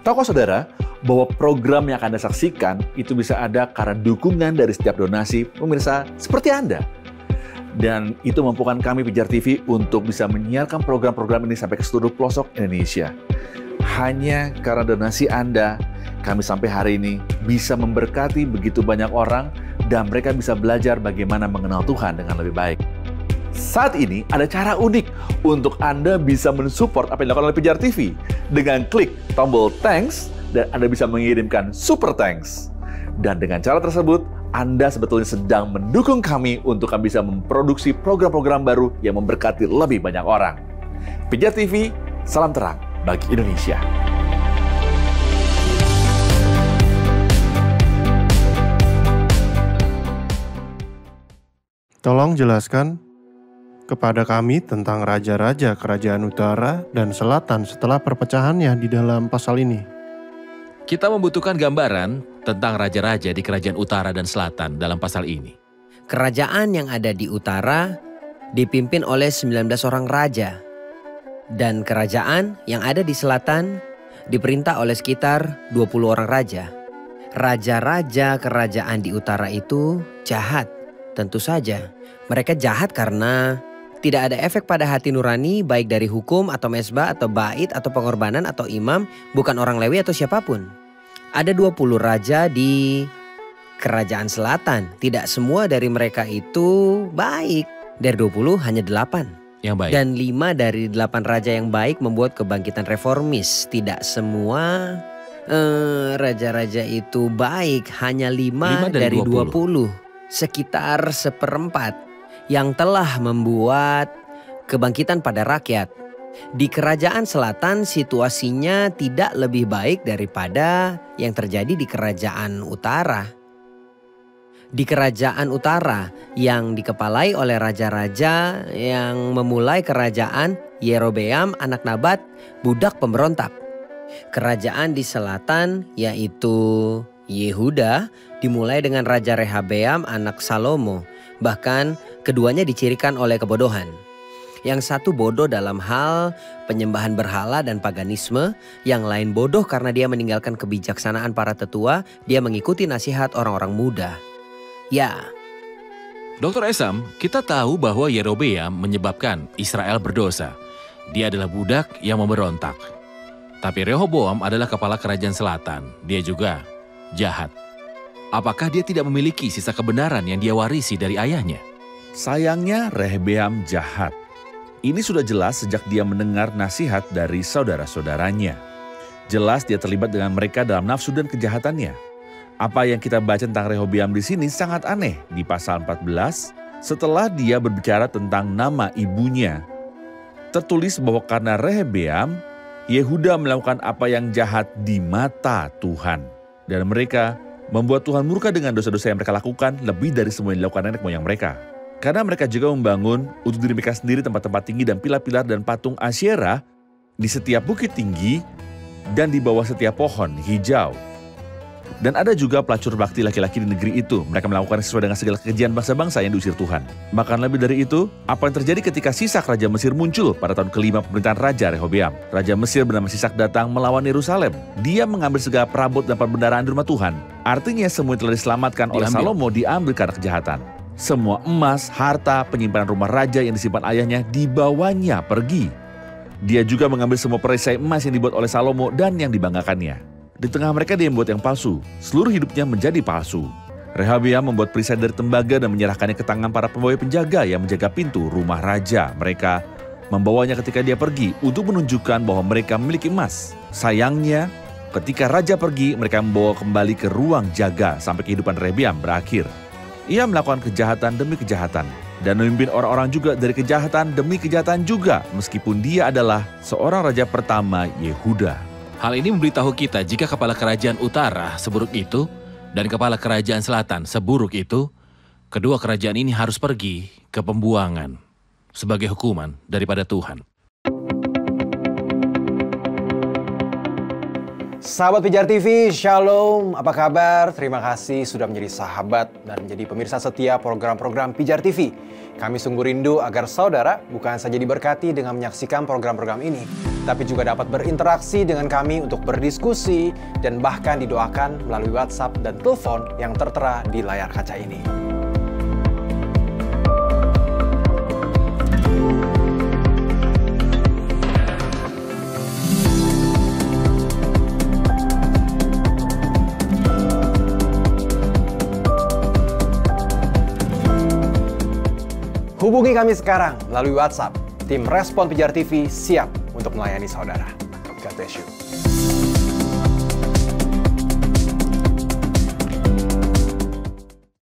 Tahukah saudara bahwa program yang akan Anda saksikan itu bisa ada karena dukungan dari setiap donasi pemirsa seperti Anda. Dan itu memampukan kami Pijar TV untuk bisa menyiarkan program-program ini sampai ke seluruh pelosok Indonesia. Hanya karena donasi Anda, kami sampai hari ini bisa memberkati begitu banyak orang dan mereka bisa belajar bagaimana mengenal Tuhan dengan lebih baik. Saat ini ada cara unik untuk Anda bisa mensupport apa yang dilakukan oleh Pijar TV dengan klik tombol thanks dan Anda bisa mengirimkan super thanks. Dan dengan cara tersebut, Anda sebetulnya sedang mendukung kami untuk kami bisa memproduksi program-program baru yang memberkati lebih banyak orang. Pijar TV, salam terang bagi Indonesia. Tolong jelaskan kepada kami tentang raja-raja kerajaan utara dan selatan setelah perpecahannya di dalam pasal ini. Kita membutuhkan gambaran tentang raja-raja di kerajaan utara dan selatan dalam pasal ini. Kerajaan yang ada di utara dipimpin oleh 19 orang raja. Dan kerajaan yang ada di selatan diperintah oleh sekitar 20 orang raja. Raja-raja kerajaan di utara itu jahat. Tentu saja, mereka jahat karena tidak ada efek pada hati nurani baik dari hukum atau mesbah atau bait atau pengorbanan atau imam, bukan orang Lewi atau siapapun. Ada 20 raja di kerajaan selatan. Tidak semua dari mereka itu baik. Dari 20 hanya 8 yang baik. Dan 5 dari 8 raja yang baik membuat kebangkitan reformis. Tidak semua raja-raja itu baik. Hanya 5 dari 20. Sekitar 1/4 yang telah membuat kebangkitan pada rakyat. Di kerajaan selatan situasinya tidak lebih baik daripada yang terjadi di kerajaan utara. Di kerajaan utara yang dikepalai oleh raja-raja yang memulai kerajaan Yerobeam anak Nabat, budak pemberontak. Kerajaan di selatan yaitu Yehuda dimulai dengan Raja Rehabeam anak Salomo. Bahkan keduanya dicirikan oleh kebodohan. Yang satu bodoh dalam hal penyembahan berhala dan paganisme. Yang lain bodoh karena dia meninggalkan kebijaksanaan para tetua. Dia mengikuti nasihat orang-orang muda. Ya. Dr. Esam, kita tahu bahwa Yerobeam menyebabkan Israel berdosa. Dia adalah budak yang memberontak. Tapi Rehoboam adalah kepala kerajaan selatan. Dia juga jahat. Apakah dia tidak memiliki sisa kebenaran yang dia warisi dari ayahnya? Sayangnya Rehoboam jahat. Ini sudah jelas sejak dia mendengar nasihat dari saudara-saudaranya. Jelas dia terlibat dengan mereka dalam nafsu dan kejahatannya. Apa yang kita baca tentang Rehoboam di sini sangat aneh. Di pasal 14, setelah dia berbicara tentang nama ibunya, tertulis bahwa karena Rehoboam, Yehuda melakukan apa yang jahat di mata Tuhan. Dan mereka membuat Tuhan murka dengan dosa-dosa yang mereka lakukan lebih dari semua yang dilakukan nenek moyang mereka. Karena mereka juga membangun untuk diri mereka sendiri tempat-tempat tinggi dan pilar-pilar dan patung Asyera di setiap bukit tinggi dan di bawah setiap pohon hijau. Dan ada juga pelacur bakti laki-laki di negeri itu. Mereka melakukan sesuai dengan segala kekejian bangsa-bangsa yang diusir Tuhan. Bahkan lebih dari itu, apa yang terjadi ketika Sisak Raja Mesir muncul pada tahun ke-5 pemerintahan Raja Rehoboam. Raja Mesir bernama Sisak datang melawan Yerusalem. Dia mengambil segala perabot dan perbendaharaan di rumah Tuhan. Artinya semua yang telah diselamatkan oleh Salomo diambil karena kejahatan. Semua emas, harta, penyimpanan rumah raja yang disimpan ayahnya dibawanya pergi. Dia juga mengambil semua perisai emas yang dibuat oleh Salomo dan yang dibanggakannya. Di tengah mereka dia membuat yang palsu. Seluruh hidupnya menjadi palsu. Rehoboam membuat perisai dari tembaga dan menyerahkannya ke tangan para pegawai penjaga yang menjaga pintu rumah raja. Mereka membawanya ketika dia pergi untuk menunjukkan bahwa mereka memiliki emas. Sayangnya, ketika raja pergi, mereka membawa kembali ke ruang jaga sampai kehidupan Rehoboam berakhir. Ia melakukan kejahatan demi kejahatan dan memimpin orang-orang juga dari kejahatan demi kejahatan juga, meskipun dia adalah seorang raja pertama Yehuda. Hal ini memberitahu kita jika kepala kerajaan utara seburuk itu dan kepala kerajaan selatan seburuk itu, kedua kerajaan ini harus pergi ke pembuangan sebagai hukuman daripada Tuhan. Sahabat Pijar TV, Shalom, apa kabar? Terima kasih sudah menjadi sahabat dan menjadi pemirsa setia program-program Pijar TV. Kami sungguh rindu agar saudara bukan saja diberkati dengan menyaksikan program-program ini, tapi juga dapat berinteraksi dengan kami untuk berdiskusi dan bahkan didoakan melalui WhatsApp dan telepon yang tertera di layar kaca ini. Hubungi kami sekarang melalui WhatsApp. Tim Respon Pijar TV siap untuk melayani saudara. God bless you.